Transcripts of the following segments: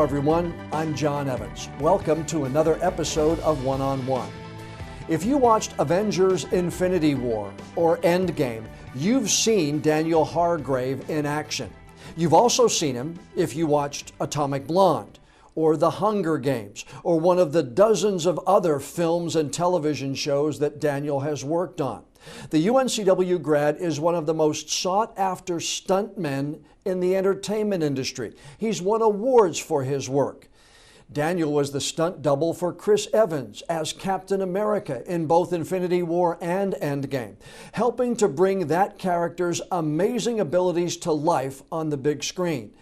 everyone. I'm John Evans. Welcome to another episode of One on One. If you watched Avengers Infinity War or Endgame, you've seen Daniel Hargrave in action. You've also seen him if you watched Atomic Blonde or The Hunger Games or one of the dozens of other films and television shows that Daniel has worked on. The UNCW grad is one of the most sought-after stuntmen in the entertainment industry. He's won awards for his work. Daniel was the stunt double for Chris Evans as Captain America in both Infinity War and Endgame, helping to bring that character's amazing abilities to life on the big screen.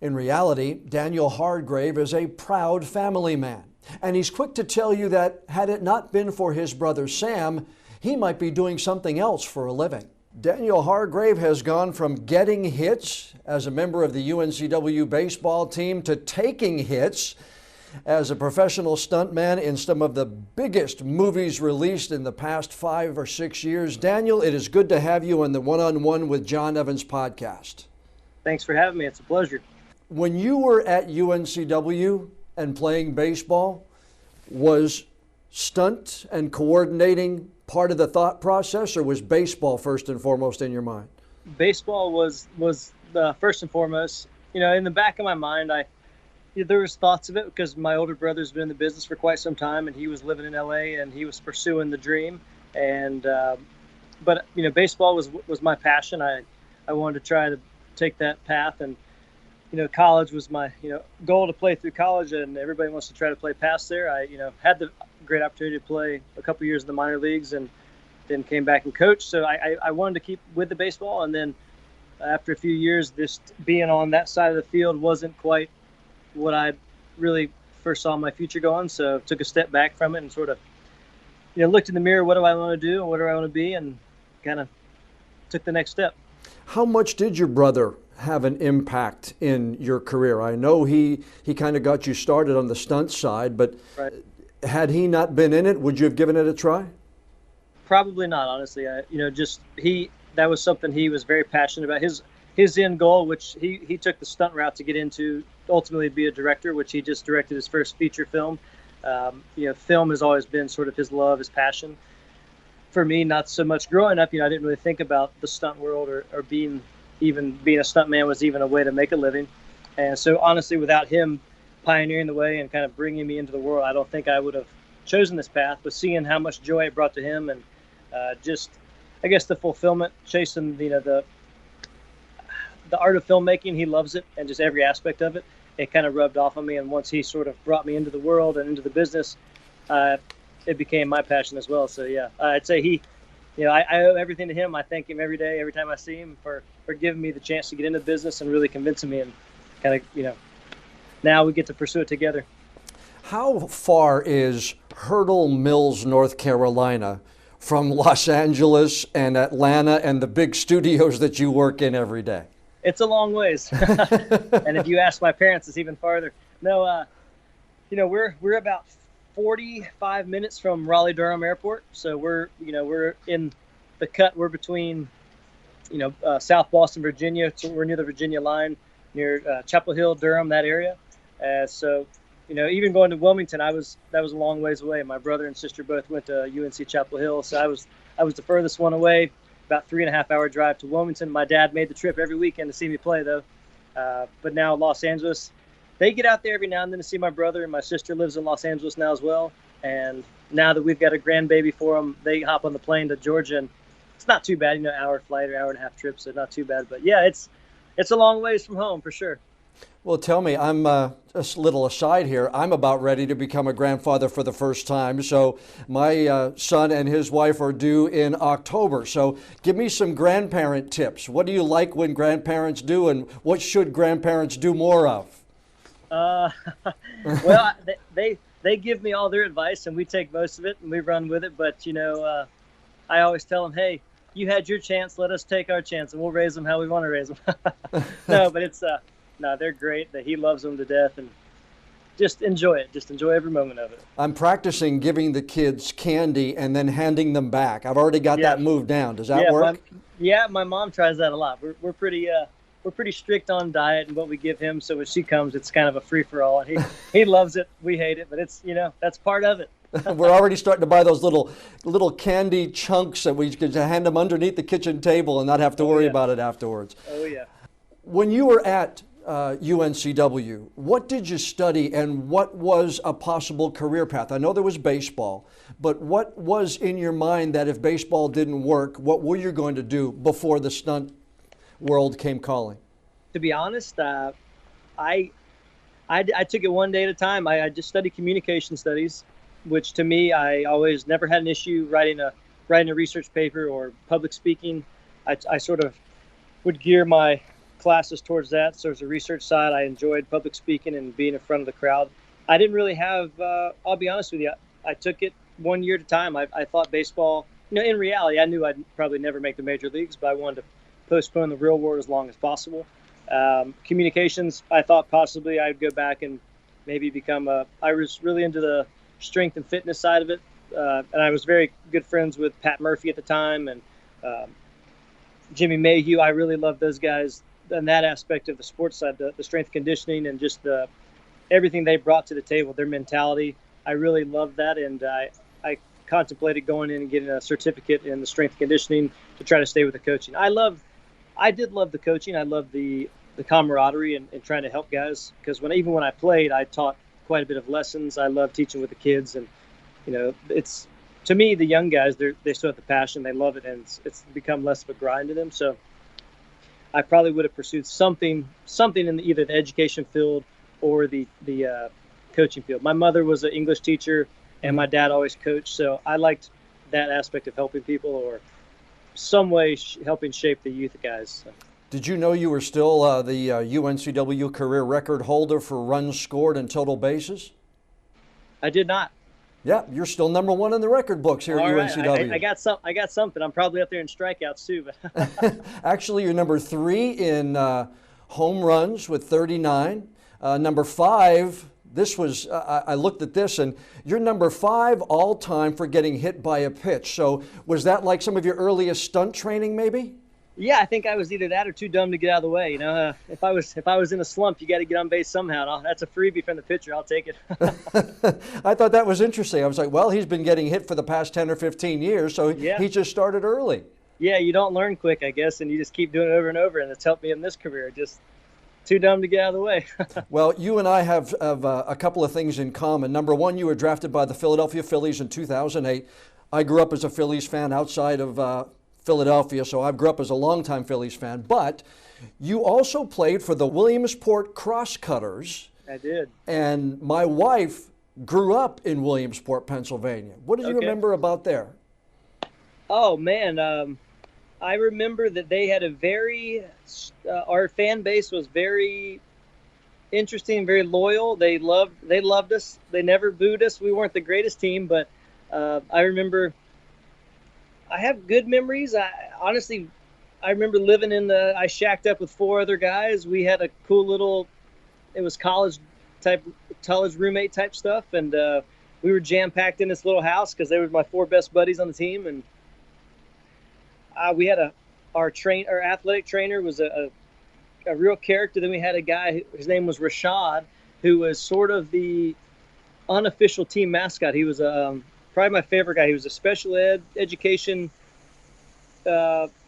In reality, Daniel Hargrave is a proud family man, and he's quick to tell you that had it not been for his brother Sam, he might be doing something else for a living. Daniel Hargrave has gone from getting hits as a member of the UNCW baseball team to taking hits as a professional stuntman in some of the biggest movies released in the past 5 or 6 years. Daniel, it is good to have you on the One on One with John Evans podcast. Thanks for having me. It's a pleasure. When you were at UNCW and playing baseball, was stunt and coordinating part of the thought process, or was baseball first and foremost in your mind? Baseball was the first and foremost. You know, in the back of my mind, there was thoughts of it because my older brother's been in the business for quite some time, and he was living in LA and he was pursuing the dream. And but you know, baseball was my passion. I wanted to try to take that path, and you know, college was my goal to play through college, and everybody wants to try to play past there. I had the great opportunity to play a couple years in the minor leagues, and then came back and coached. So I wanted to keep with the baseball, and then after a few years, just being on that side of the field wasn't quite what I really first saw my future going. So took a step back from it and sort of looked in the mirror. What do I want to do, and what do I want to be, and kind of took the next step. How much did your brother have an impact in your career? I know he kind of got you started on the stunt side, but right. Had he not been in it, would you have given it a try? Probably not, honestly. That was something he was very passionate about. His end goal, which he took the stunt route to get into, ultimately be a director, which he just directed his first feature film. Film has always been sort of his love, his passion. For me, not so much growing up. I didn't really think about the stunt world or being a stuntman was even a way to make a living. And so honestly, without him pioneering the way and kind of bringing me into the world, I don't think I would have chosen this path. But seeing how much joy it brought to him, and I guess the fulfillment, chasing the art of filmmaking, he loves it, and just every aspect of it, it kind of rubbed off on me. And once he sort of brought me into the world and into the business, it became my passion as well. So yeah, I'd say I owe everything to him. I thank him every day, every time I see him, for giving me the chance to get into the business and really convincing me, and kind of, now we get to pursue it together. How far is Hurdle Mills, North Carolina from Los Angeles and Atlanta and the big studios that you work in every day? It's a long ways. And if you ask my parents, it's even farther. No, we're about 45 minutes from Raleigh-Durham Airport. So we're in the cut. We're between, South Boston, Virginia. So we're near the Virginia line, near Chapel Hill, Durham, that area. So even going to Wilmington, that was a long ways away. My brother and sister both went to UNC Chapel Hill. So I was the furthest one away, about 3.5-hour drive to Wilmington. My dad made the trip every weekend to see me play, though. But now Los Angeles, they get out there every now and then to see my brother, and my sister lives in Los Angeles now as well. And now that we've got a grandbaby for them, they hop on the plane to Georgia, and it's not too bad, hour flight or hour-and-a-half trip, so not too bad. But yeah, it's a long ways from home for sure. Well, tell me, I'm a little aside here. I'm about ready to become a grandfather for the first time. So my son and his wife are due in October. So give me some grandparent tips. What do you like when grandparents do, and what should grandparents do more of? Well, they give me all their advice, and we take most of it and we run with it. But I always tell them, hey, you had your chance. Let us take our chance, and we'll raise them how we want to raise them. No, but no, they're great. He loves them to death, and just enjoy it. Just enjoy every moment of it. I'm practicing giving the kids candy and then handing them back. I've already got that move down. Does that work? My mom tries that a lot. We're pretty we're pretty strict on diet and what we give him. So when she comes, it's kind of a free for all. And he loves it. We hate it, but it's, that's part of it. We're already starting to buy those little candy chunks that we could hand them underneath the kitchen table and not have to worry about it afterwards. Oh yeah. When you were at UNCW, what did you study and what was a possible career path? I know there was baseball, but what was in your mind that if baseball didn't work, what were you going to do before the stunt world came calling? To be honest, I took it one day at a time. I just studied communication studies, which to me, I always never had an issue writing a research paper or public speaking. I sort of would gear my classes towards that. So as a research side, I enjoyed public speaking and being in front of the crowd. I didn't really have, I'll be honest with you, I took it 1 year at a time. I thought baseball, in reality, I knew I'd probably never make the major leagues, but I wanted to postpone the real world as long as possible. Communications, I thought possibly I'd go back and maybe become I was really into the strength and fitness side of it. And I was very good friends with Pat Murphy at the time and Jimmy Mayhew. I really loved those guys and that aspect of the sports side, the strength conditioning and just everything they brought to the table, their mentality. I really loved that. And I contemplated going in and getting a certificate in the strength conditioning to try to stay with the coaching. I did love the coaching. I loved the camaraderie and trying to help guys because even when I played, I taught quite a bit of lessons. I love teaching with the kids and, it's to me, the young guys, they still have the passion. They love it. And it's become less of a grind to them. So I probably would have pursued something in either the education field or the coaching field. My mother was an English teacher and my dad always coached. So I liked that aspect of helping people or some way helping shape the youth guys. So. Did you know you were still the UNCW career record holder for runs scored and total bases? I did not. Yeah, you're still number one in the record books here at UNCW. I got something. I'm probably up there in strikeouts too. But Actually, you're number 3 in home runs with 39. Number 5. This was I looked at this, and you're number 5 all time for getting hit by a pitch. So was that like some of your earliest stunt training, maybe? Yeah, I think I was either that or too dumb to get out of the way. If I was in a slump, you got to get on base somehow. That's a freebie from the pitcher. I'll take it. I thought that was interesting. I was like, well, he's been getting hit for the past 10 or 15 years, so he just started early. Yeah, you don't learn quick, I guess, and you just keep doing it over and over, and it's helped me in this career. Just too dumb to get out of the way. Well, you and I have a couple of things in common. Number one, you were drafted by the Philadelphia Phillies in 2008. I grew up as a Phillies fan outside of Philadelphia, so I grew up as a longtime Phillies fan. But you also played for the Williamsport Crosscutters. I did. And my wife grew up in Williamsport, Pennsylvania. What do you remember about there? Oh, man. I remember that they had our fan base was very interesting, very loyal. They loved us. They never booed us. We weren't the greatest team, but I remember I have good memories. I remember living I shacked up with 4 other guys. We had a cool little, it was college roommate type stuff. And we were jam packed in this little house because they were my 4 best buddies on the team. And we had our athletic trainer was a real character. Then we had a guy, his name was Rashad, who was sort of the unofficial team mascot. He was probably my favorite guy. He was a special education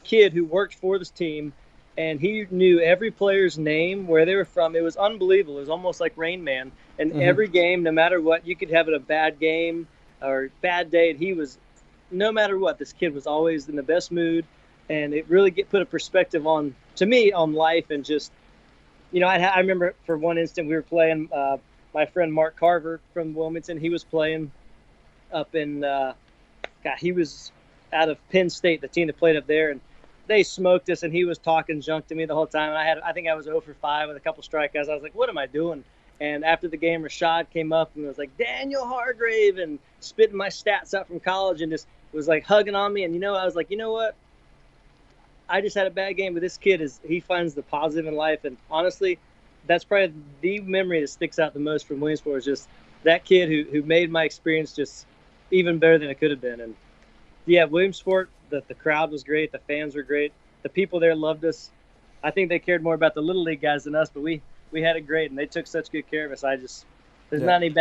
kid who worked for this team, and he knew every player's name, where they were from. It was unbelievable. It was almost like Rain Man. And every game, no matter what, you could have a bad game or bad day, and he was, no matter what, this kid was always in the best mood, and it really put a perspective on life. And just, I remember for one instant we were playing, my friend Mark Carver from Wilmington, he was playing up in, he was out of Penn State, the team that played up there, and they smoked us, and he was talking junk to me the whole time. And I think I was 0 for 5 with a couple strikeouts. I was like, what am I doing? And after the game, Rashad came up and was like, Daniel Hargrave, and spitting my stats out from college, and just was like hugging on me. And, I was like, you know what? I just had a bad game, but this kid he finds the positive in life. And honestly, that's probably the memory that sticks out the most from Williamsport, is just that kid who made my experience just even better than it could have been. And yeah, Williamsport, the crowd was great. The fans were great. The people there loved us. I think they cared more about the little league guys than us, but we had it great, and they took such good care of us. There's nothing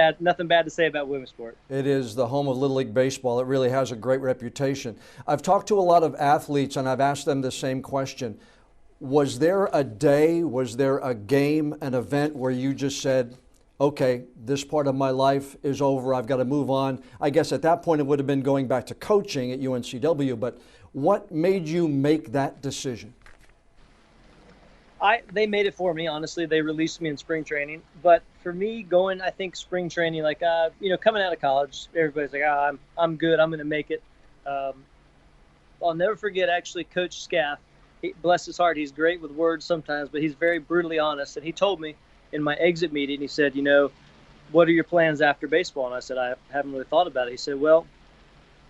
bad to say about Williamsport. It is the home of Little League Baseball. It really has a great reputation. I've talked to a lot of athletes, and I've asked them the same question. Was there a day, was there a game, an event where you just said, okay, this part of my life is over, I've got to move on? I guess at that point it would have been going back to coaching at UNCW, but what made you make that decision? They made it for me, honestly. They released me in spring training. But for me, going, I think spring training, like, coming out of college, everybody's like, I'm good, I'm going to make it. I'll never forget, actually, Coach Scaff. Bless his heart, he's great with words sometimes, but he's very brutally honest. And he told me in my exit meeting, he said, what are your plans after baseball? And I said, I haven't really thought about it. He said, well,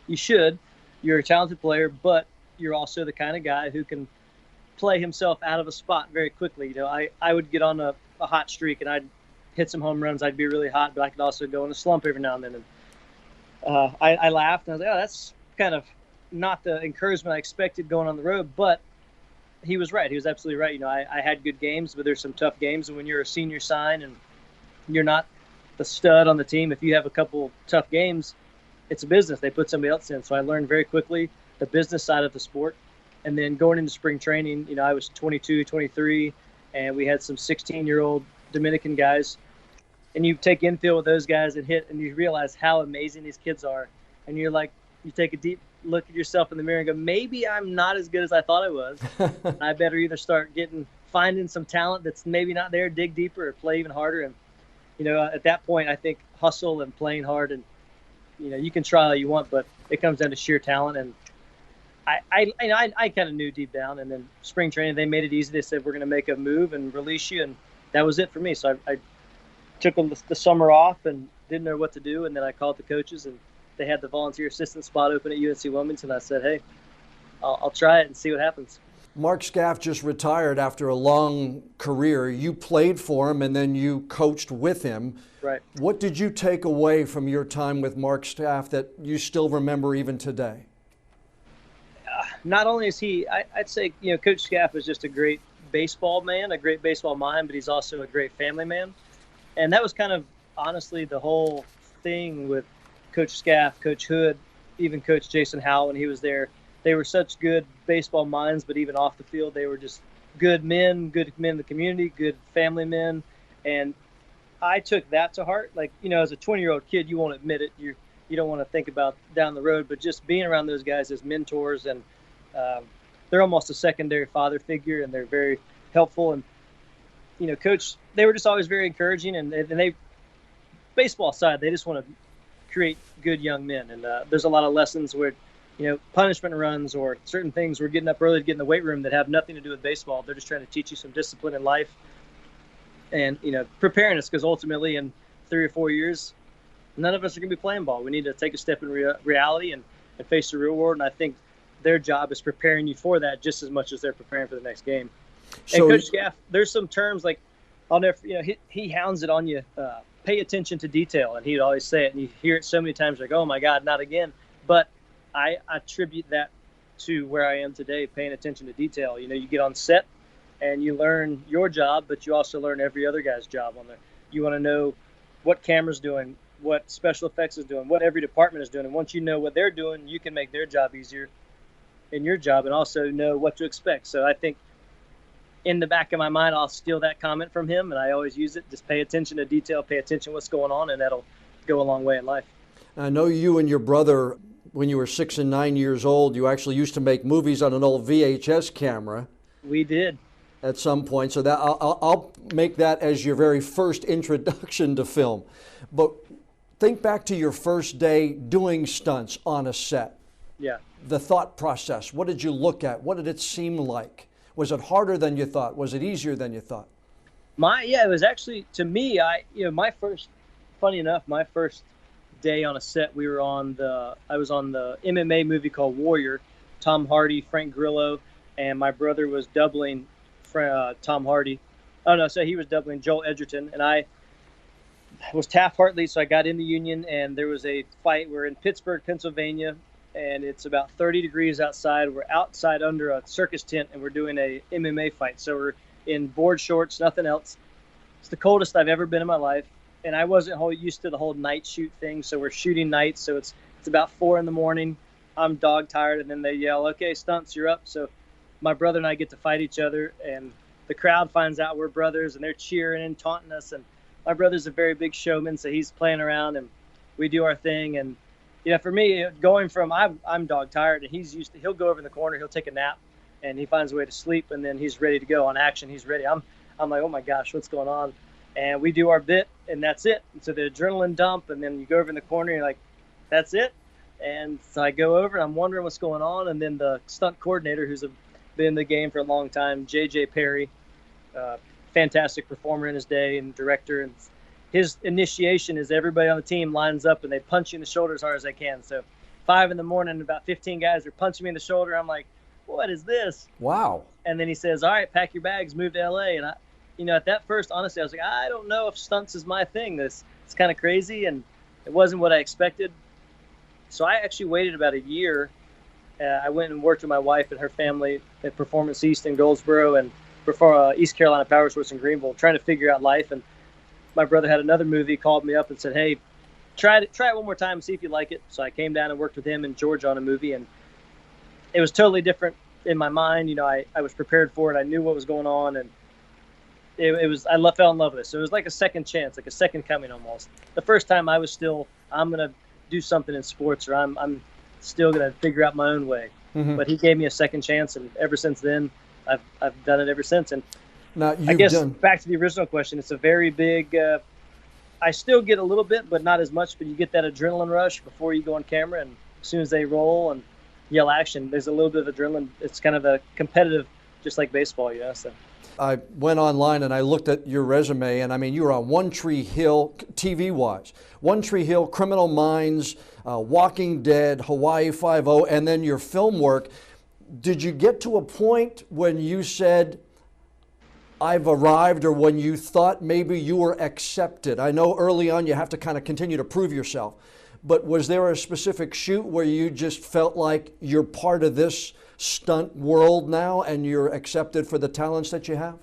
you should. You're a talented player, but you're also the kind of guy who can play himself out of a spot very quickly. I would get on a hot streak and I'd hit some home runs. I'd be really hot, but I could also go in a slump every now and then. And I laughed and I was like, oh, that's kind of not the encouragement I expected going on the road, but he was right. He was absolutely right. I had good games, but there's some tough games. And when you're a senior sign and you're not the stud on the team, if you have a couple tough games, it's a business. They put somebody else in. So I learned very quickly the business side of the sport. And then going into spring training, I was 22, 23, and we had some 16-year-old Dominican guys. And you take infield with those guys and hit, and you realize how amazing these kids are. And you're like, you take a deep look at yourself in the mirror and go, maybe I'm not as good as I thought I was. I better either start finding some talent that's maybe not there, dig deeper, or play even harder. And, at that point, I think hustle and playing hard, and, you can try all you want, but it comes down to sheer talent. And I kind of knew deep down. And then spring training, they made it easy. They said, we're going to make a move and release you. And that was it for me. So I took the summer off and didn't know what to do. And then I called the coaches, and they had the volunteer assistant spot open at UNC Wilmington. I said, hey, I'll try it and see what happens. Mark Scaff just retired after a long career. You played for him and then you coached with him. Right. What did you take away from your time with Mark Scaff that you still remember even today? Not only is I'd say, Coach Scaff is just a great baseball man, a great baseball mind, but he's also a great family man. And that was kind of honestly the whole thing with Coach Scaff, Coach Hood, even Coach Jason Howell when he was there. They were such good baseball minds, but even off the field, they were just good men in the community, good family men. And I took that to heart. Like, as a 20-year-old kid, you won't admit it. You don't want to think about down the road, but just being around those guys as mentors, and they're almost a secondary father figure, and they're very helpful. And, Coach, they were just always very encouraging, and they baseball side, they just want to create good young men. And there's a lot of lessons where, punishment runs or certain things, we're getting up early to get in the weight room that have nothing to do with baseball. They're just trying to teach you some discipline in life and, preparing us, because ultimately in 3 or 4 years, none of us are going to be playing ball. We need to take a step in reality and face the real world. And I think their job is preparing you for that just as much as they're preparing for the next game. So, and Coach Scaff, there's some terms like, I'll never, he hounds it on you. Pay attention to detail. And he'd always say it, and you hear it so many times, like, oh my God, not again. But I attribute that to where I am today, paying attention to detail. You get on set and you learn your job, but you also learn every other guy's job on there. You want to know what camera's doing, what special effects is doing, what every department is doing. And once you know what they're doing, you can make their job easier in your job, and also know what to expect. So I think in the back of my mind, I'll steal that comment from him, and I always use it. Just pay attention to detail, pay attention to what's going on, and that'll go a long way in life. I know you and your brother, when you were 6 and 9 years old, you actually used to make movies on an old VHS camera. We did. At some point, so that I'll make that as your very first introduction to film. But think back to your first day doing stunts on a set. Yeah. The thought process. What did you look at? What did it seem like? Was it harder than you thought? Was it easier than you thought? It was actually, to me, funny enough, my first day on a set, I was on the MMA movie called Warrior. Tom Hardy, Frank Grillo, and my brother was doubling Tom Hardy. Oh no, so he was doubling Joel Edgerton, and I was Taft Hartley, so I got in the Union, and there was a fight. We're in Pittsburgh, Pennsylvania, and it's about 30 degrees outside. We're outside under a circus tent, and we're doing a MMA fight. So we're in board shorts, nothing else. It's the coldest I've ever been in my life, and I wasn't used to the whole night shoot thing. So we're shooting nights, so it's about 4 a.m. I'm dog tired, and then they yell, "Okay, stunts, you're up." So my brother and I get to fight each other, and the crowd finds out we're brothers, and they're cheering and taunting us. And my brother's a very big showman, so he's playing around, and we do our thing. And for me, going from I'm dog tired, and he'll go over in the corner, he'll take a nap, and he finds a way to sleep, and then he's ready to go on action. He's ready. I'm like, oh my gosh, what's going on? And we do our bit, and that's it. And so the adrenaline dump, and then you go over in the corner, and you're like, that's it. And so I go over, and I'm wondering what's going on, and then the stunt coordinator, who's been in the game for a long time, J.J. Perry, fantastic performer in his day and director, and his initiation is everybody on the team lines up and they punch you in the shoulder as hard as they can. So 5 a.m, about 15 guys are punching me in the shoulder. I'm like, what is this? Wow. And then he says, all right, pack your bags, move to LA. And at that first, honestly, I was like, I don't know if stunts is my thing. It's kind of crazy, and it wasn't what I expected. So I actually waited about a year. I went and worked with my wife and her family at Performance East in Goldsboro, and before East Carolina Power Sports in Greenville, trying to figure out life. And my brother had another movie, called me up and said, hey, try it one more time and see if you like it. So I came down and worked with him and George on a movie, and it was totally different in my mind. I was prepared for it. I knew what was going on, and I fell in love with it. So it was like a second chance, like a second coming almost. The first time I'm going to do something in sports, or I'm still going to figure out my own way. Mm-hmm. But he gave me a second chance, and ever since then, I've done it ever since. And now, back to the original question, it's a very big, I still get a little bit, but not as much, but you get that adrenaline rush before you go on camera, and as soon as they roll and yell action, there's a little bit of adrenaline. It's kind of a competitive, just like baseball, so. I went online and I looked at your resume, and I mean, you were on One Tree Hill, TV-wise. One Tree Hill, Criminal Minds, Walking Dead, Hawaii Five-0, and then your film work. Did you get to a point when you said, I've arrived, or when you thought maybe you were accepted? I know early on you have to kind of continue to prove yourself, but was there a specific shoot where you just felt like you're part of this stunt world now and you're accepted for the talents that you have?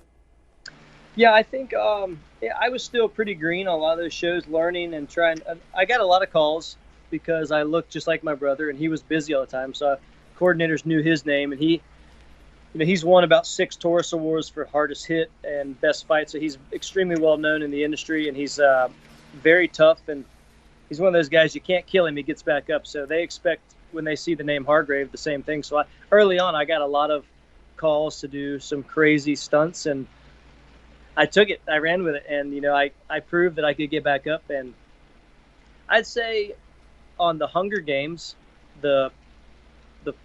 Yeah, I think I was still pretty green on a lot of those shows, learning and trying. I got a lot of calls because I looked just like my brother, and he was busy all the time, so coordinators knew his name, and he's won about 6 Taurus Awards for hardest hit and best fight, so he's extremely well known in the industry, and he's very tough, and he's one of those guys you can't kill him, he gets back up. So they expect, when they see the name Hargrave, the same thing. So early on, I got a lot of calls to do some crazy stunts, and I took it. I ran with it, and I proved that I could get back up. And I'd say on the Hunger Games, the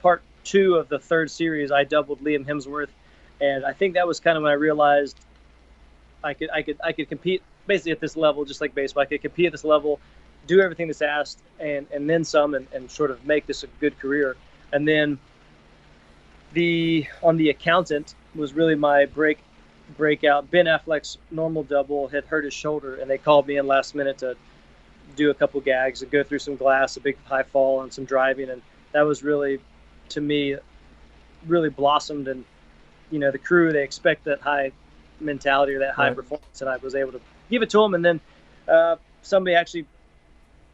part 2 of the 3rd series, I doubled Liam Hemsworth, and I think that was kind of when I realized I could compete basically at this level, just like baseball. I could compete at this level, do everything that's asked, and then some, and sort of make this a good career. And then on the Accountant was really my breakout. Ben Affleck's normal double had hurt his shoulder, and they called me in last minute to do a couple gags and go through some glass, a big high fall, and some driving, and that was really, to me, really blossomed. And the crew, they expect that high mentality or that high performance, and I was able to give it to them. And then somebody actually,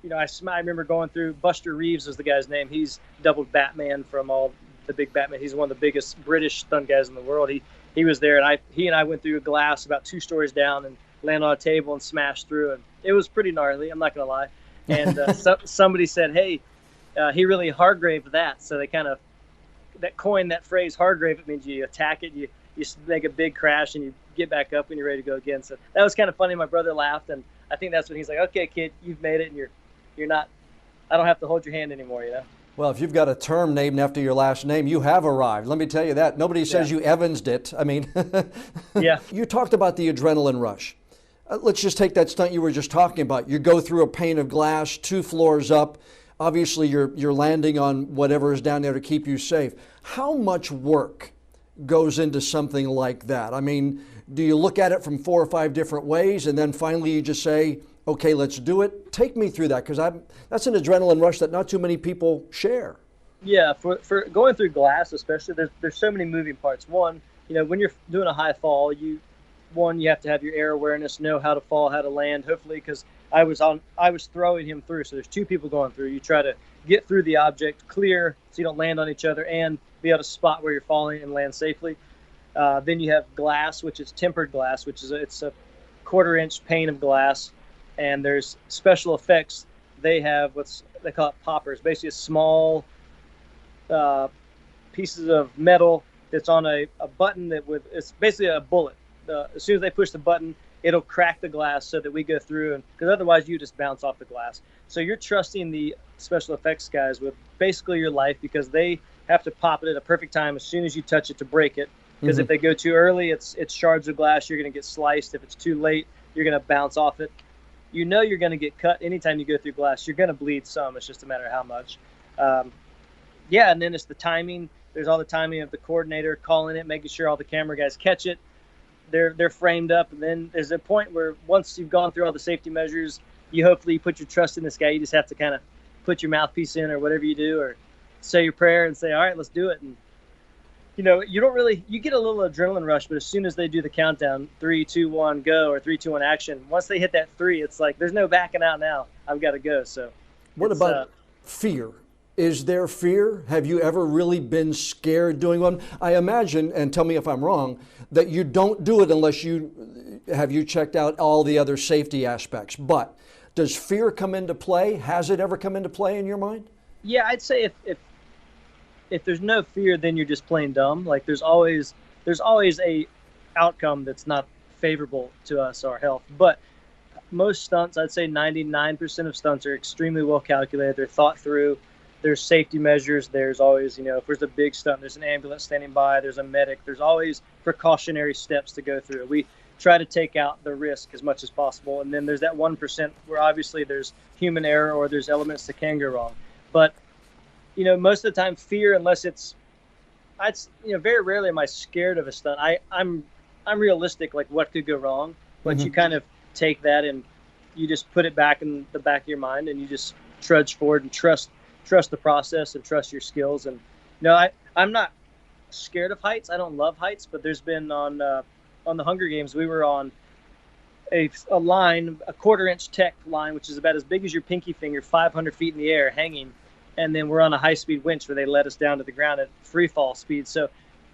I remember going through, Buster Reeves is the guy's name. He's doubled Batman from all the big Batman. He's one of the biggest British stunt guys in the world. He was there, and he and I went through a glass about 2 stories down and landed on a table and smashed through, and it was pretty gnarly, I'm not gonna lie. And somebody said, hey, he really Hargraved that. So they kind of coined that phrase Hargrave. It means you attack it, you make a big crash, and you get back up when you're ready to go again. So that was kind of funny. My brother laughed, and I think that's when he's like, okay, kid, you've made it, and you're not, I don't have to hold your hand anymore, Well, if you've got a term named after your last name, you have arrived. Let me tell you that. Nobody says you Evans'd it. I mean, yeah. You talked about the adrenaline rush. Let's just take that stunt you were just talking about. You go through a pane of glass, 2 floors up. Obviously, you're landing on whatever is down there to keep you safe. How much work goes into something like that? I mean, do you look at it from 4 or 5 different ways, and then finally you just say, okay, let's do it? Take me through that, because that's an adrenaline rush that not too many people share. Yeah, for going through glass, especially, there's so many moving parts. One, when you're doing a high fall, you have to have your air awareness, know how to fall, how to land. Hopefully, because I was throwing him through, so there's two people going through. You try to get through the object clear, so you don't land on each other, and be able to spot where you're falling and land safely. Then you have glass, which is tempered glass, which is it's a quarter-inch pane of glass, and there's special effects. They have they call it poppers, basically a small pieces of metal that's on a button it's basically a bullet. As soon as they push the button, it'll crack the glass so that we go through, and because otherwise you just bounce off the glass. So you're trusting the special effects guys with basically your life, because they have to pop it at a perfect time as soon as you touch it to break it. Because if they go too early, it's shards of glass. You're going to get sliced. If it's too late, you're going to bounce off it. You're going to get cut anytime you go through glass. You're going to bleed some. It's just a matter of how much. And then it's the timing. There's all the timing of the coordinator calling it, making sure all the camera guys catch it. They're framed up, and then there's a point where once you've gone through all the safety measures, you hopefully put your trust in this guy. You just have to kind of put your mouthpiece in or whatever you do, or say your prayer and say, all right, let's do it. And you get a little adrenaline rush, but as soon as they do the countdown, 3, 2, 1, go, or 3, 2, 1, action, once they hit that 3, it's like, there's no backing out now. I've got to go. So what about fear? Is there fear? Have you ever really been scared doing one? I imagine, and tell me if I'm wrong, that you don't do it unless you checked out all the other safety aspects. But does fear come into play? Has it ever come into play in your mind? Yeah, I'd say if there's no fear, then you're just plain dumb. Like there's always a outcome that's not favorable to us, our health. But most stunts, I'd say 99% of stunts are extremely well calculated. They're thought through. There's safety measures. There's always, if there's a big stunt, there's an ambulance standing by, there's a medic. There's always precautionary steps to go through. We try to take out the risk as much as possible. And then there's that 1% where obviously there's human error or there's elements that can go wrong. But, most of the time, fear, unless very rarely am I scared of a stunt. I'm realistic, like what could go wrong, but you kind of take that and you just put it back in the back of your mind, and you just trudge forward and trust the process and trust your skills. And I'm not scared of heights. I don't love heights, but there's been on the Hunger Games, we were on a line, a quarter-inch tech line, which is about as big as your pinky finger, 500 feet in the air, hanging. And then we're on a high-speed winch where they let us down to the ground at free fall speed. So,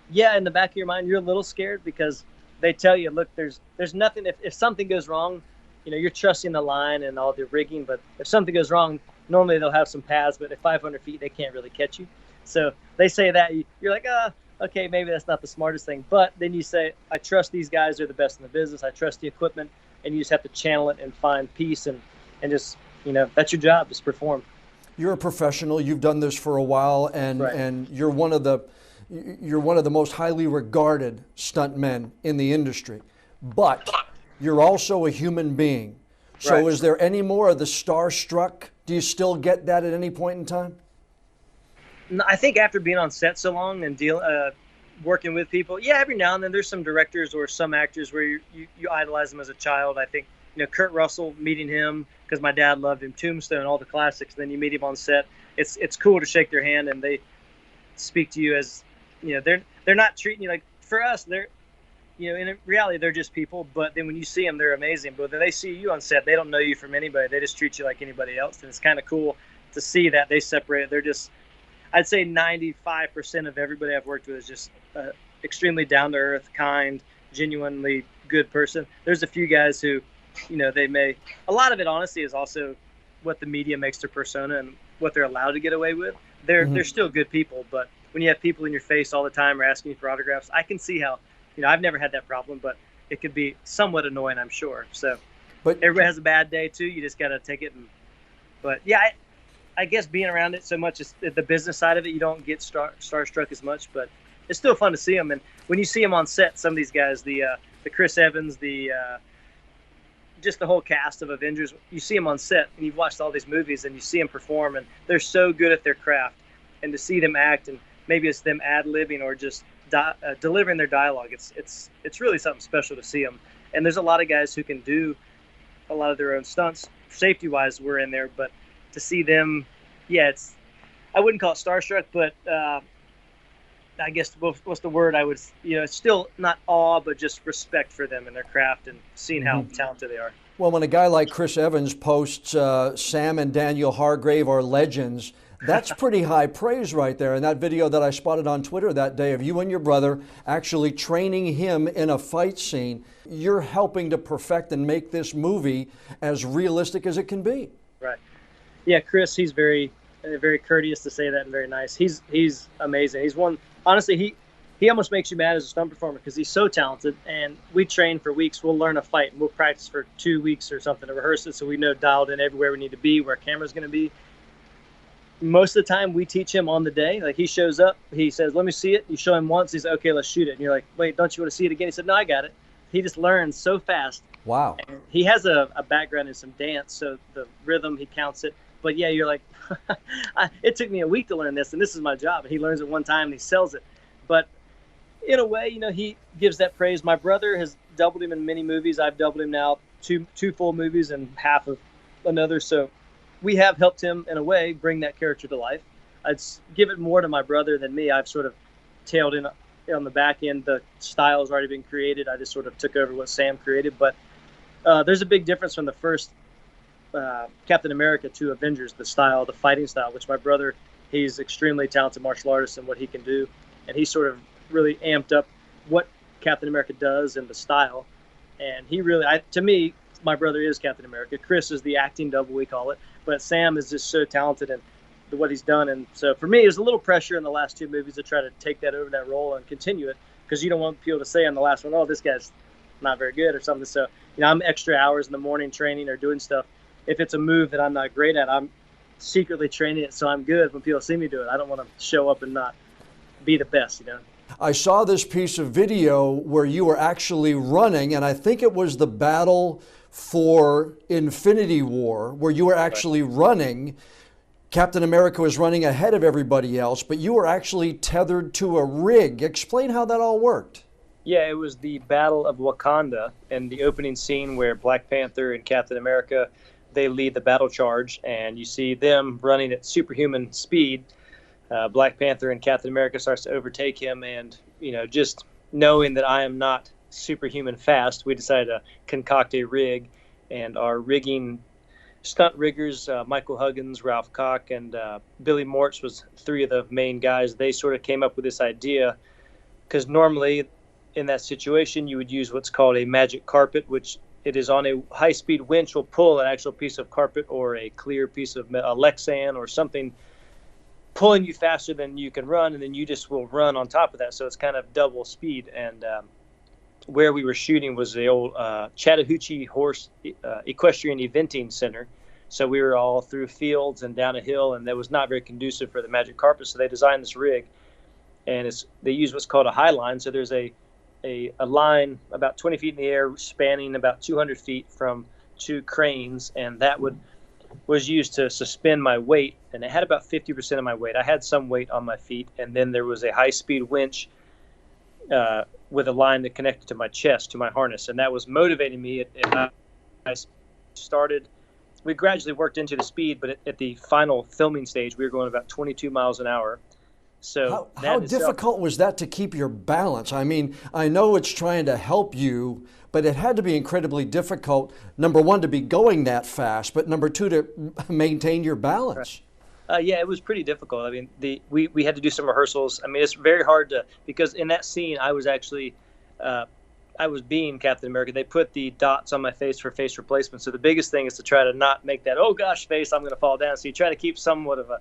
yeah, in the back of your mind, you're a little scared because they tell you, look, there's nothing. If something goes wrong, you're trusting the line and all the rigging. But if something goes wrong, normally they'll have some paths. But at 500 feet, they can't really catch you. So they say that. You're like, okay, maybe that's not the smartest thing. But then you say, I trust these guys. They're the best in the business. I trust the equipment. And you just have to channel it and find peace and just, that's your job, just perform. You're a professional. You've done this for a while, and you're one of the most highly regarded stuntmen in the industry. But you're also a human being. So is there any more of the starstruck? Do you still get that at any point in time? I think after being on set so long and working with people, every now and then there's some directors or some actors where you idolize them as a child. I think Kurt Russell, meeting him because my dad loved him, Tombstone, all the classics. Then you meet him on set. It's cool to shake their hand and they speak to you as they're not treating you like, for us they're in reality they're just people. But then when you see them, they're amazing. But when they see you on set, they don't know you from anybody. They just treat you like anybody else, and it's kind of cool to see that they separate. They're just, I'd say 95% of everybody I've worked with is just extremely down to earth, kind, genuinely good person. There's a few guys who, a lot of it honestly is also what the media makes their persona and what they're allowed to get away with. They're still good people, but when you have people in your face all the time or asking you for autographs, I can see how, I've never had that problem, but it could be somewhat annoying, I'm sure. So, but everybody has a bad day too. You just got to take it. But yeah, I guess being around it so much, is the business side of it, you don't get starstruck as much, but it's still fun to see them. And when you see them on set, some of these guys, the Chris Evans, just the whole cast of Avengers, you see them on set and you've watched all these movies and you see them perform and they're so good at their craft, and to see them act, and maybe it's them ad-libbing or just delivering their dialogue, it's really something special to see them. And there's a lot of guys who can do a lot of their own stunts. Safety wise, we're in there, but to see them, I wouldn't call it starstruck, but I guess what's the word I would, it's still not awe, but just respect for them and their craft and seeing how talented they are. Well, when a guy like Chris Evans posts Sam and Daniel Hargrave are legends, that's pretty high praise right there. And that video that I spotted on Twitter that day of you and your brother actually training him in a fight scene, you're helping to perfect and make this movie as realistic as it can be. Right. Yeah, Chris, he's very courteous to say that and very nice. He's amazing. He's one, honestly, he almost makes you mad as a stunt performer because he's so talented. And we train for weeks. We'll learn a fight and we'll practice for 2 weeks or something to rehearse it so we know dialed in everywhere we need to be, where our camera's going to be. Most of the time we teach him on the day. Like, he shows up, he says, let me see it. You show him once, he's like, okay, let's shoot it. And you're like, wait, don't you want to see it again? He said, no, I got it. He just learns so fast. Wow. And he has a background in some dance, so the rhythm, he counts it. But yeah, you're like, it took me a week to learn this, and this is my job. And he learns it one time and he sells it. But in a way, he gives that praise. My brother has doubled him in many movies. I've doubled him now, two full movies and half of another. So we have helped him in a way bring that character to life. I'd give it more to my brother than me. I've sort of tailed in on the back end. The style has already been created. I just sort of took over what Sam created. But there's a big difference from the first Captain America to Avengers, the style, the fighting style, which my brother, he's extremely talented martial artist and what he can do. And he sort of really amped up what Captain America does and the style. And he really, to me, my brother is Captain America. Chris is the acting double, we call it. But Sam is just so talented in what he's done. And so for me, there's a little pressure in the last 2 movies to try to take that over, that role, and continue it, because you don't want people to say on the last one, oh, this guy's not very good or something. So, I'm extra hours in the morning training or doing stuff. If it's a move that I'm not great at, I'm secretly training it so I'm good when people see me do it. I don't want to show up and not be the best, I saw this piece of video where you were actually running, and I think it was the battle for Infinity War, where you were actually running. Captain America was running ahead of everybody else, but you were actually tethered to a rig. Explain how that all worked. Yeah, it was the Battle of Wakanda, and the opening scene where Black Panther and Captain America, they lead the battle charge, and you see them running at superhuman speed. Black Panther and Captain America starts to overtake him, and just knowing that I am not superhuman fast, we decided to concoct a rig, and our rigging stunt riggers, Michael Huggins, Ralph Koch, and Billy Mortz was 3 of the main guys. They sort of came up with this idea, because normally in that situation you would use what's called a magic carpet, which it is on a high-speed winch will pull an actual piece of carpet or a clear piece of Lexan or something, pulling you faster than you can run, and then you just will run on top of that. So it's kind of double speed. And where we were shooting was the old Chattahoochee Horse Equestrian Eventing Center. So we were all through fields and down a hill, and that was not very conducive for the magic carpet. So they designed this rig, and they use what's called a high line. So there's a line about 20 feet in the air spanning about 200 feet from 2 cranes, and that was used to suspend my weight, and it had about 50% of my weight. I had some weight on my feet, and then there was a high-speed winch with a line that connected to my chest, to my harness, and that was motivating me. We gradually worked into the speed, but at the final filming stage, we were going about 22 miles an hour. So how difficult was that to keep your balance? I mean, I know it's trying to help you, but it had to be incredibly difficult, number one, to be going that fast, but number two, to maintain your balance. Right. Yeah, it was pretty difficult. I mean, we had to do some rehearsals. I mean, it's very hard because in that scene, I was actually, I was being Captain America. They put the dots on my face for face replacement. So the biggest thing is to try to not make that, oh gosh, face, I'm going to fall down. So you try to keep somewhat of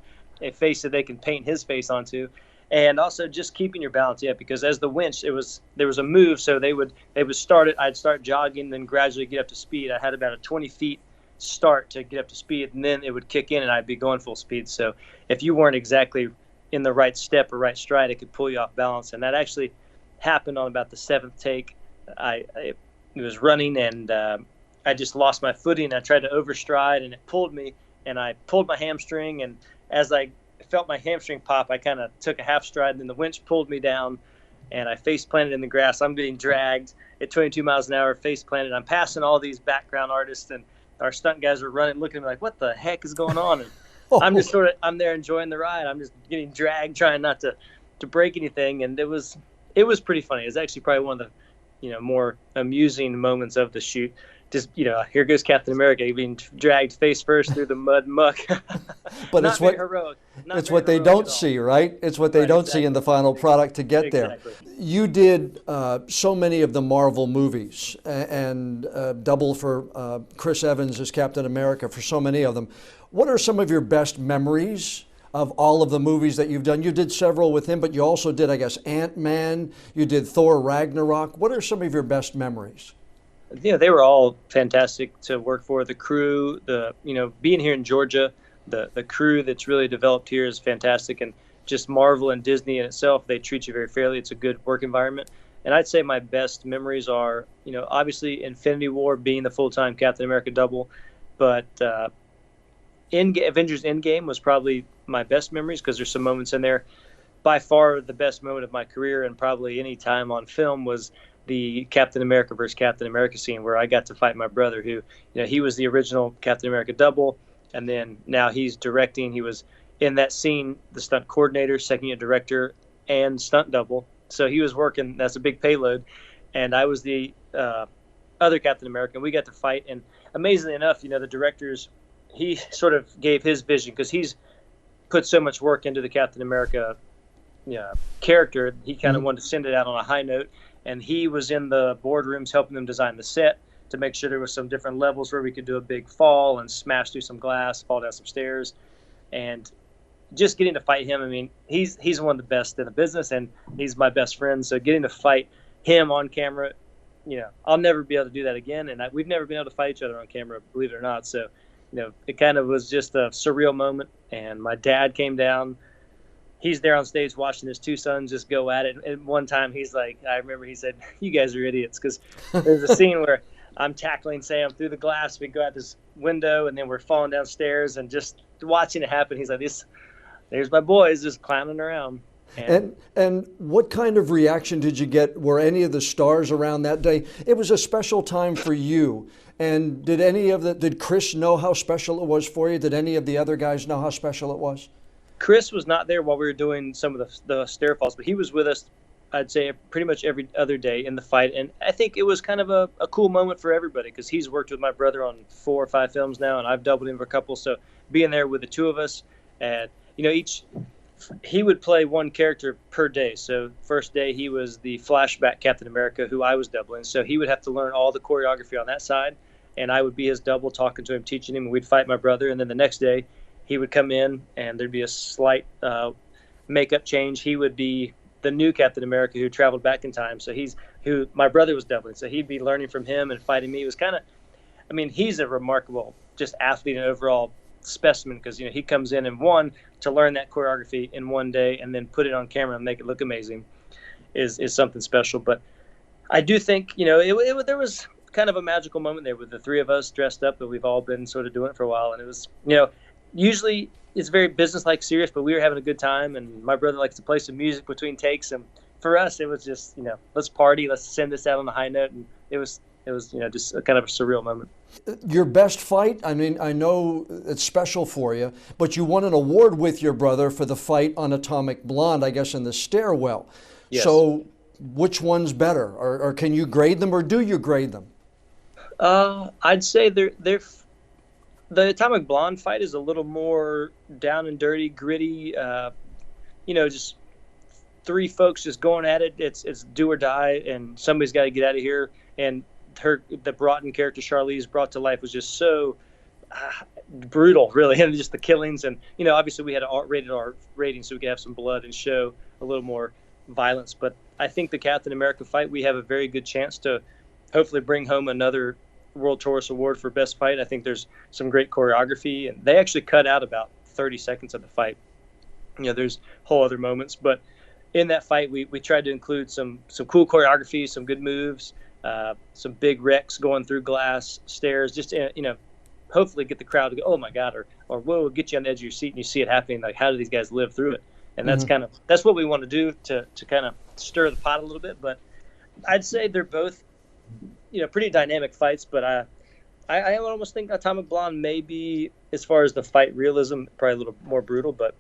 a face that they can paint his face onto. And also just keeping your balance, because as the winch, there was a move, so they would start it. I'd start jogging, then gradually get up to speed. I had about a 20 feet start to get up to speed, and then it would kick in, and I'd be going full speed. So if you weren't exactly in the right step or right stride, it could pull you off balance. And that actually happened on about the 7th take. It was running, and I just lost my footing. I tried to overstride, and it pulled me, and I pulled my hamstring. And as I felt my hamstring pop, I kind of took a half stride, and then the winch pulled me down, and I face planted in the grass. I'm getting dragged at 22 miles an hour, face planted. I'm passing all these background artists, and our stunt guys are running, looking at me like, what the heck is going on? And I'm just I'm there enjoying the ride. I'm just getting dragged, trying not to break anything. And it was pretty funny. It was actually probably one of the, more amusing moments of the shoot. Just, here goes Captain America being dragged face first through the mud and muck. But Not it's very what heroic. Not it's very what they heroic don't at all. see, right? It's what they Right, don't exactly. see in the final product to get Exactly. there. You did so many of the Marvel movies and double for Chris Evans as Captain America for so many of them. What are some of your best memories of all of the movies that you've done? You did several with him, but you also did, I guess, Ant-Man. You did Thor Ragnarok. What are some of your best memories? They were all fantastic to work for. The crew, being here in Georgia, the crew that's really developed here is fantastic. And just Marvel and Disney in itself, they treat you very fairly. It's a good work environment. And I'd say my best memories are, obviously Infinity War, being the full-time Captain America double. But Avengers Endgame was probably my best memories because there's some moments in there. By far the best moment of my career and probably any time on film was the Captain America versus Captain America scene where I got to fight my brother who, he was the original Captain America double. And then now he's directing. He was in that scene, the stunt coordinator, second year director, and stunt double. So he was working. That's a big payload. And I was the other Captain America. And we got to fight. And amazingly enough, the directors, he sort of gave his vision because he's put so much work into the Captain America character. He kind of wanted to send it out on a high note. And he was in the boardrooms helping them design the set to make sure there was some different levels where we could do a big fall and smash through some glass, fall down some stairs. And just getting to fight him, I mean, he's one of the best in the business, and he's my best friend. So getting to fight him on camera, I'll never be able to do that again. And we've never been able to fight each other on camera, believe it or not. So, it kind of was just a surreal moment. And my dad came down. He's there on stage watching his two sons just go at it. And one time I remember he said, "You guys are idiots," because there's a scene where I'm tackling Sam through the glass. We go out this window and then we're falling downstairs and just watching it happen. He's like, there's my boys just clowning around. And what kind of reaction did you get? Were any of the stars around that day? It was a special time for you. And did Chris know how special it was for you? Did any of the other guys know how special it was? Chris was not there while we were doing some of the stair falls, but he was with us, I'd say, pretty much every other day in the fight. And I think it was kind of a cool moment for everybody because he's worked with my brother on 4 or 5 films now, and I've doubled him for a couple. So being there with the two of us, and he would play one character per day. So first day he was the flashback Captain America, who I was doubling. So he would have to learn all the choreography on that side, and I would be his double, talking to him, teaching him, and we'd fight my brother. And then the next day he would come in, and there'd be a slight makeup change. He would be the new Captain America who traveled back in time. So who my brother was doubling. So he'd be learning from him and fighting me. It was he's a remarkable just athlete and overall specimen because, he comes in and to learn that choreography in one day and then put it on camera and make it look amazing is something special. But I do think, there was kind of a magical moment there with the three of us dressed up, but we've all been sort of doing it for a while. And it was, usually it's very business-like serious, but we were having a good time, and my brother likes to play some music between takes, and for us it was just, let's party, let's send this out on a high note, and it was just a kind of a surreal moment. Your best fight, I mean, I know it's special for you, but you won an award with your brother for the fight on Atomic Blonde, I guess in the stairwell. Yes. So which one's better, or can you grade them, or do you grade them? I'd say the Atomic Blonde fight is a little more down and dirty, gritty, just 3 folks just going at it. It's do or die, and somebody's got to get out of here. And the Broughton character, Charlize, brought to life was just so brutal, really, and just the killings. And, obviously we had an rated R rating so we could have some blood and show a little more violence. But I think the Captain America fight, we have a very good chance to hopefully bring home another World Taurus Award for Best Fight. I think there's some great choreography, and they actually cut out about 30 seconds of the fight. There's whole other moments, but in that fight, we tried to include some cool choreography, some good moves, some big wrecks going through glass, stairs, just hopefully get the crowd to go, oh my God, or whoa, get you on the edge of your seat and you see it happening. Like, how do these guys live through it? And that's what we want to do to kind of stir the pot a little bit. But I'd say they're both, pretty dynamic fights, but I almost think Atomic Blonde may be, as far as the fight realism, probably a little more brutal, but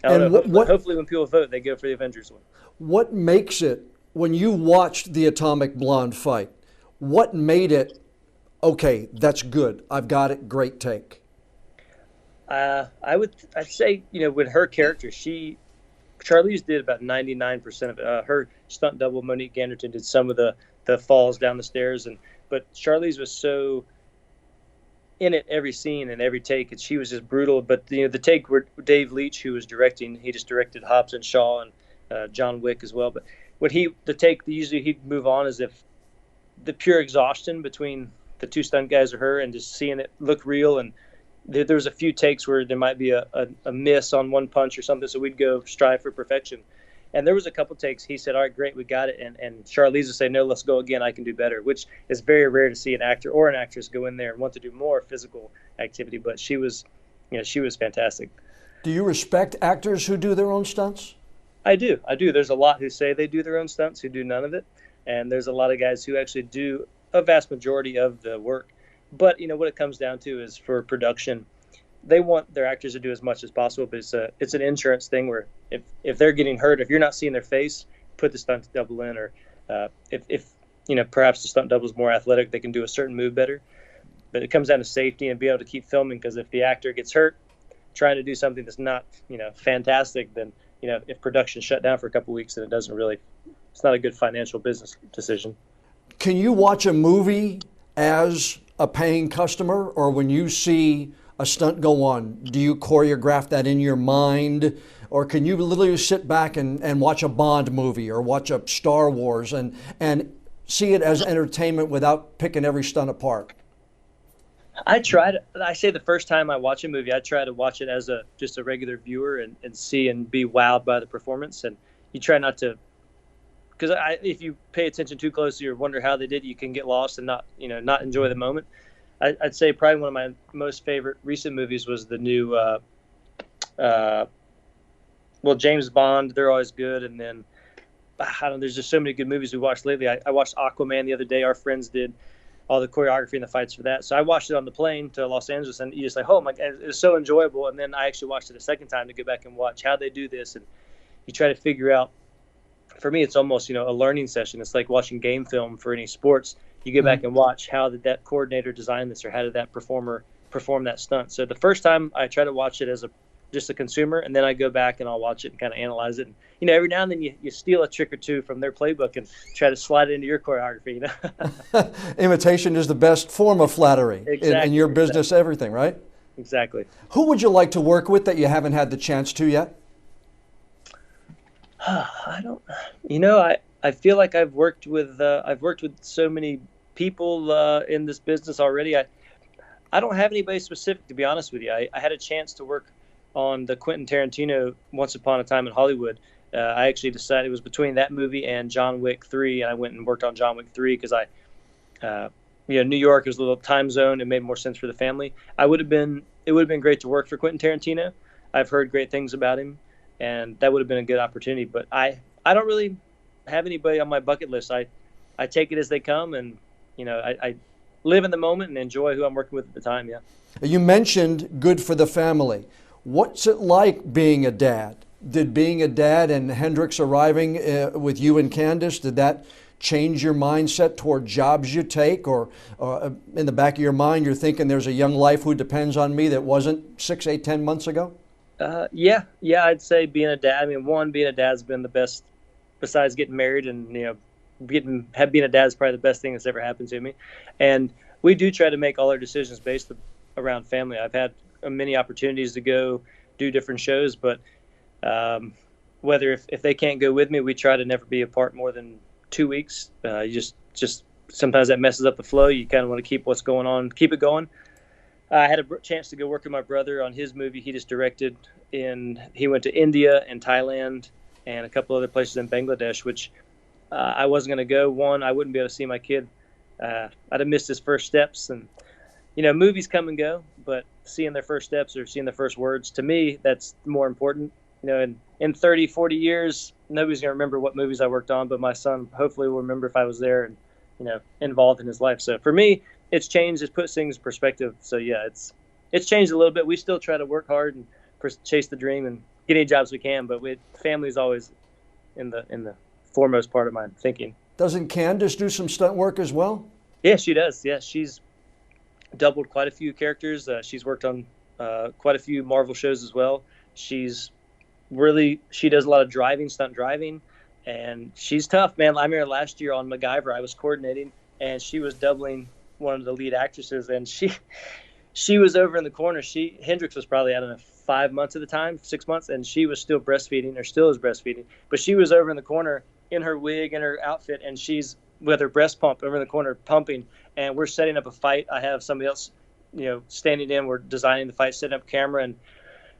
I don't And know. Hopefully when people vote, they go for the Avengers one. what makes it, when you watched the Atomic Blonde fight, what made it, okay, that's good, I've got it, great take? I'd say, with her character, Charlize did about 99% of it. Her stunt double, Monique Ganderton, did some of the falls down the stairs, but Charlize was so in it every scene and every take, and she was just brutal. But the take where Dave Leitch, who was directing, he just directed Hobbs and Shaw and John Wick as well. But usually he'd move on as if the pure exhaustion between the two stunt guys or her, and just seeing it look real. And there was a few takes where there might be a miss on one punch or something, so we'd go strive for perfection. And there was a couple takes he said, all right, great, we got it. And Charlize would say, no, let's go again, I can do better, which is very rare to see an actor or an actress go in there and want to do more physical activity. But she was fantastic. Do you respect actors who do their own stunts? I do. There's a lot who say they do their own stunts, who do none of it. And there's a lot of guys who actually do a vast majority of the work. But, what it comes down to is, for production, they want their actors to do as much as possible, but it's an insurance thing where if they're getting hurt, if you're not seeing their face, put the stunt double in, or if perhaps the stunt double is more athletic, they can do a certain move better. But it comes down to safety and being able to keep filming, because if the actor gets hurt trying to do something that's not fantastic, then if production shut down for a couple of weeks, then it's not a good financial business decision. Can you watch a movie as a paying customer, or when you see a stunt go on, do you choreograph that in your mind, or can you literally sit back and watch a Bond movie or watch a Star Wars and see it as entertainment without picking every stunt apart? I say the first time I watch a movie, I try to watch it as just a regular viewer and see and be wowed by the performance. And you try not to, because if you pay attention too closely or wonder how they did it, you can get lost and not enjoy the moment. I'd say probably one of my most favorite recent movies was the new, James Bond. They're always good. And then, there's just so many good movies we watched lately. I watched Aquaman the other day. Our friends did all the choreography and the fights for that. So I watched it on the plane to Los Angeles, and you just like, oh my God, it was so enjoyable. And then I actually watched it a second time to go back and watch how they do this. And you try to figure out, for me, it's almost, a learning session. It's like watching game film for any sports. You go back and watch, how did that coordinator design this, or how did that performer perform that stunt? So the first time I try to watch it as just a consumer, and then I go back and I'll watch it and kind of analyze it. And, every now and then you steal a trick or two from their playbook and try to slide it into your choreography. Imitation is the best form of flattery. Exactly, in your business, everything, right? Exactly. Who would you like to work with that you haven't had the chance to yet? I don't. I feel like I've worked with so many people in this business already. I don't have anybody specific, to be honest with you. I had a chance to work on the Quentin Tarantino Once Upon a Time in Hollywood. I actually decided it was between that movie and John Wick 3, and I went and worked on John Wick 3 because New York was a little time zone. It made more sense for the family. It would have been great to work for Quentin Tarantino. I've heard great things about him, and that would have been a good opportunity. But I don't really have anybody on my bucket list. I take it as they come, and I live in the moment and enjoy who I'm working with at the time. Yeah. You mentioned good for the family. What's it like being a dad? Did being a dad and Hendrix arriving with you and Candace, did that change your mindset toward jobs you take, or in the back of your mind you're thinking there's a young life who depends on me that wasn't 6, 8, 10 months ago? Yeah, I'd say being a dad. Being a dad's been the best, besides getting married, and being a dad is probably the best thing that's ever happened to me. And we do try to make all our decisions based around family. I've had many opportunities to go do different shows, but whether if they can't go with me, we try to never be apart more than 2 weeks. You just sometimes that messes up the flow. You kind of want to keep what's going on, keep it going. I had a chance to go work with my brother on his movie he just directed. He went to India and Thailand and a couple other places in Bangladesh, which I wasn't going to go. One, I wouldn't be able to see my kid. I'd have missed his first steps. And, movies come and go, but seeing their first steps or seeing the first words, to me, that's more important. In 30, 40 years, nobody's going to remember what movies I worked on, but my son hopefully will remember if I was there and, involved in his life. So for me, it's changed. It puts things in perspective. So yeah, it's changed a little bit. We still try to work hard and chase the dream and get any jobs we can, but family is always in the foremost part of my thinking. Doesn't Candace do some stunt work as well? Yeah, she does. Yeah, she's doubled quite a few characters. She's worked on quite a few Marvel shows as well. She does a lot of stunt driving, and she's tough, man. I remember last year on MacGyver, I was coordinating, and she was doubling one of the lead actresses, and she was over in the corner. Hendrix was probably, I don't know, 5 months at the time, 6 months, and she was still breastfeeding, or still is breastfeeding. But she was over in the corner in her wig and her outfit, and she's with her breast pump over in the corner pumping, and we're setting up a fight. I have somebody else, standing in. We're designing the fight, setting up camera, and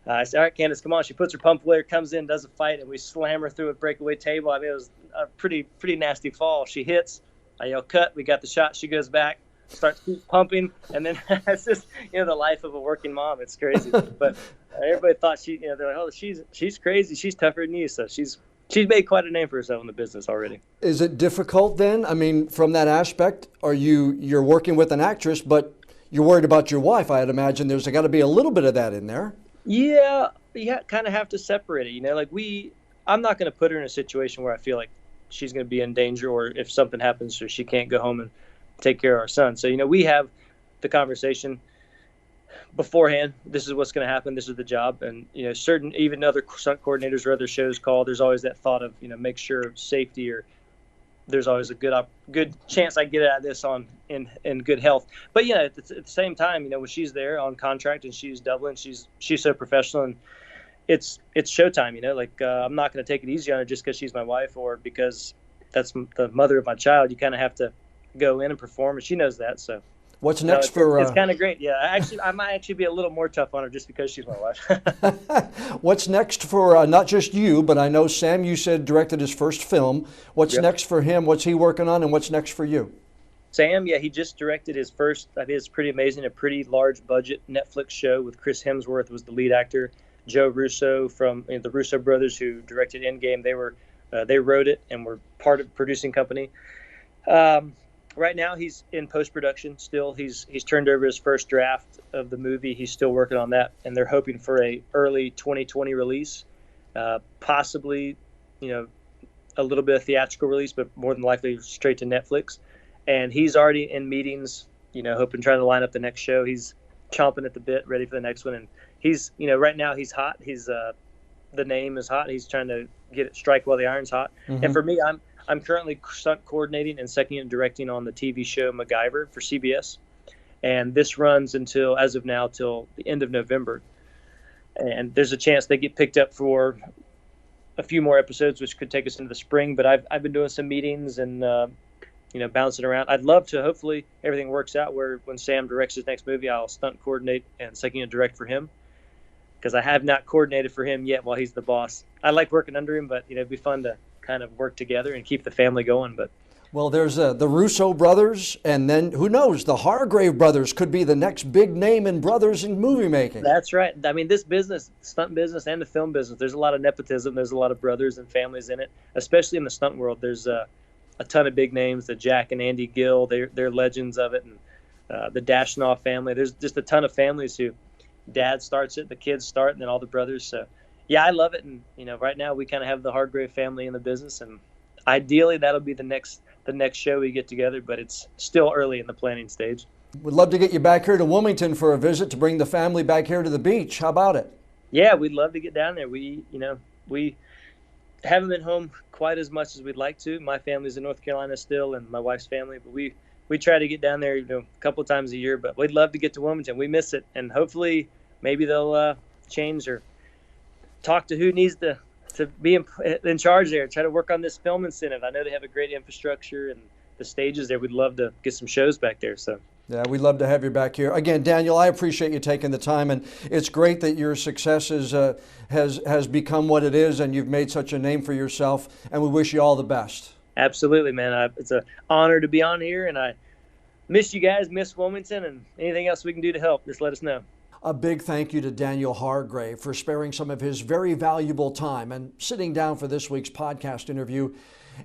I said, all right, Candace, come on. She puts her pump away, comes in, does a fight, and we slam her through a breakaway table. I mean, it was a pretty nasty fall. She hits. I yell, cut. We got the shot. She goes back, starts pumping, and then it's just, the life of a working mom. It's crazy. But everybody thought they're like, oh, she's crazy. She's tougher than you. So she's made quite a name for herself in the business already. Is it difficult then? I mean, from that aspect, you're working with an actress, but you're worried about your wife. I'd imagine there's got to be a little bit of that in there. Yeah, you kind of have to separate it. I'm not going to put her in a situation where I feel like she's going to be in danger, or if something happens, so she can't go home and take care of our son. So, we have the conversation beforehand. This is what's going to happen. This is the job. And, certain, even other stunt coordinators or other shows call, there's always that thought of, make sure safety, or there's always a good chance I get out of this in good health. But, at the same time, when she's there on contract and she's doubling, she's so professional, and it's showtime, I'm not going to take it easy on her just because she's my wife or because that's the mother of my child. You kind of have to go in and perform, and she knows that. So what's next for? It's kind of great. Yeah, I might actually be a little more tough on her just because she's my wife. What's next for not just you, but I know Sam, you said directed his first film. What's next for him? What's he working on, and what's next for you? Sam, yeah, he just directed his first. I think it's pretty amazing. A pretty large budget Netflix show with Chris Hemsworth was the lead actor. Joe Russo from the Russo brothers, who directed Endgame, they wrote it and were part of the producing company. Right now, he's in post-production still. He's turned over his first draft of the movie. He's still working on that, and they're hoping for a early 2020 release, possibly, a little bit of theatrical release, but more than likely straight to Netflix. And he's already in meetings, hoping, trying to line up the next show. He's chomping at the bit, ready for the next one. And he's, right now he's hot. He's the name is hot. He's trying to strike while the iron's hot. Mm-hmm. And for me, I'm currently stunt coordinating and second unit directing on the TV show MacGyver for CBS. And this runs as of now, till the end of November. And there's a chance they get picked up for a few more episodes, which could take us into the spring. But I've been doing some meetings and, bouncing around. I'd love to, hopefully everything works out where when Sam directs his next movie, I'll stunt coordinate and second unit direct for him, because I have not coordinated for him yet while he's the boss. I like working under him, but it'd be fun to kind of work together and keep the family going. But well, there's the Russo brothers, and then who knows, the Hargrave brothers could be the next big name in brothers in movie making. That's right. I mean, this business, stunt business and the film business, there's a lot of nepotism. There's a lot of brothers and families in it, especially in the stunt world. There's a ton of big names, the Jack and Andy Gill, they're legends of it, and the Dashnoff family. There's just a ton of families who dad starts it, the kids start, and then all the brothers. So yeah, I love it. And right now we kind of have the Hargrave family in the business, and ideally that'll be the next show we get together, but it's still early in the planning stage. We'd love to get you back here to Wilmington for a visit, to bring the family back here to the beach. How about it? Yeah, we'd love to get down there. We haven't been home quite as much as we'd like to. My family's in North Carolina still, and my wife's family, but we try to get down there, a couple of times a year, but we'd love to get to Wilmington. We miss it, and hopefully maybe they'll change or talk to who needs to be in charge there, try to work on this film incentive. I know they have a great infrastructure and the stages there. We'd love to get some shows back there. So yeah, we'd love to have you back here. Again, Daniel, I appreciate you taking the time, and it's great that your success has become what it is, and you've made such a name for yourself, and we wish you all the best. Absolutely, man. It's an honor to be on here, and I miss you guys, miss Wilmington, and anything else we can do to help, just let us know. A big thank you to Daniel Hargrave for sparing some of his very valuable time and sitting down for this week's podcast interview.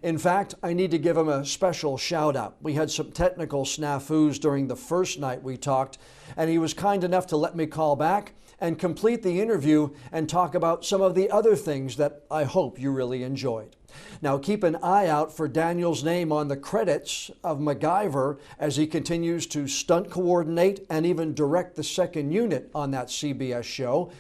In fact, I need to give him a special shout out. We had some technical snafus during the first night we talked, and he was kind enough to let me call back and complete the interview and talk about some of the other things that I hope you really enjoyed. Now keep an eye out for Daniel's name on the credits of MacGyver as he continues to stunt coordinate and even direct the second unit on that CBS show.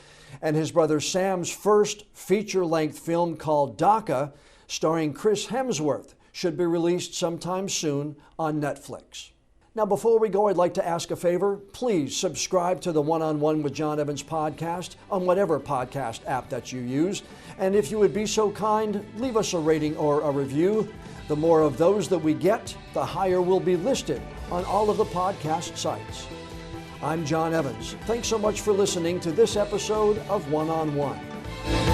And his brother Sam's first feature-length film called DACA, starring Chris Hemsworth, should be released sometime soon on Netflix. Now, before we go, I'd like to ask a favor. Please subscribe to the One-on-One with John Evans podcast on whatever podcast app that you use. And if you would be so kind, leave us a rating or a review. The more of those that we get, the higher we'll be listed on all of the podcast sites. I'm John Evans. Thanks so much for listening to this episode of One-on-One.